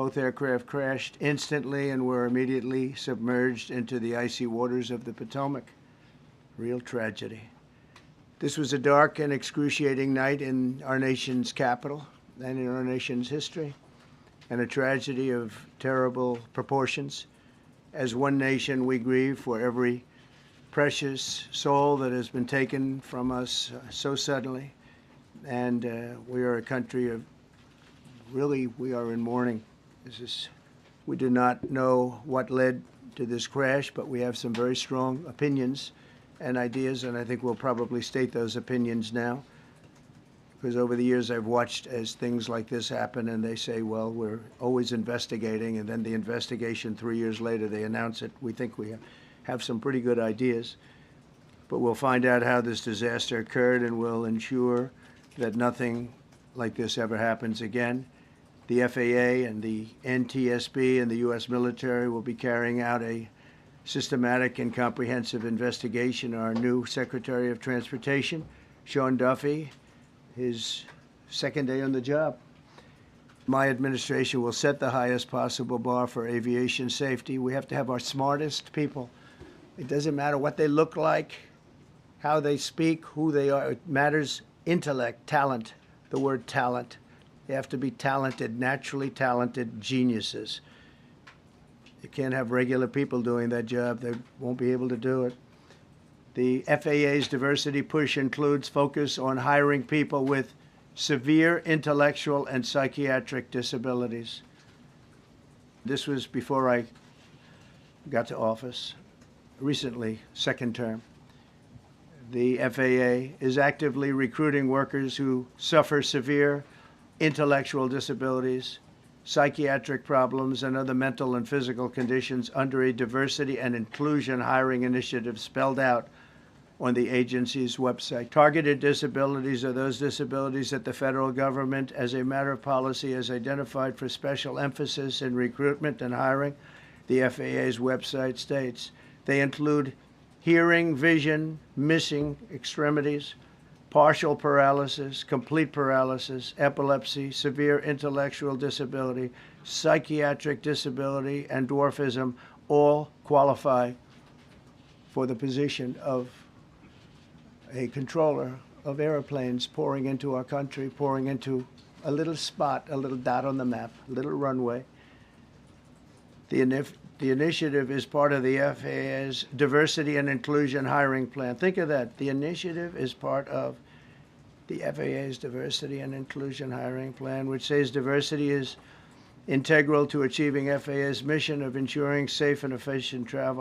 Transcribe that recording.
Both aircraft crashed instantly and were immediately submerged into the icy waters of the Potomac. Real tragedy. This was a dark and excruciating night in our nation's capital and in our nation's history, and a tragedy of terrible proportions. As one nation, we grieve for every precious soul that has been taken from us so suddenly. And we are a country of, really, we are in mourning. We do not know what led to this crash, but we have some very strong opinions and ideas, and I think we'll probably state those opinions now. Because over the years I've watched as things like this happen, and they say, well, we're always investigating, and then the investigation 3 years later, they announce it. We think we have some pretty good ideas, but we'll find out how this disaster occurred, and we'll ensure that nothing like this ever happens again. The FAA and the NTSB and the U.S. military will be carrying out a systematic and comprehensive investigation. Our new Secretary of Transportation, Sean Duffy, his second day on the job. My administration will set the highest possible bar for aviation safety. We have to have our smartest people. It doesn't matter what they look like, how they speak, who they are. It matters intellect, talent, the word talent. They have to be talented, naturally talented geniuses. You can't have regular people doing that job. They won't be able to do it. The FAA's diversity push includes focus on hiring people with severe intellectual and psychiatric disabilities. This was before I got to office, recently, second term. The FAA is actively recruiting workers who suffer severe intellectual disabilities, psychiatric problems, and other mental and physical conditions under a diversity and inclusion hiring initiative spelled out on the agency's website. Targeted disabilities are those disabilities that the federal government, as a matter of policy, has identified for special emphasis in recruitment and hiring. The FAA's website states they include hearing, vision, missing extremities, partial paralysis, complete paralysis, epilepsy, severe intellectual disability, psychiatric disability, and dwarfism all qualify for the position of a controller of airplanes pouring into our country, pouring into a little spot, a little dot on the map, a little runway. The initiative is part of the FAA's diversity and inclusion hiring plan. Think of that. The initiative is part of the FAA's diversity and inclusion hiring plan, which says diversity is integral to achieving FAA's mission of ensuring safe and efficient travel.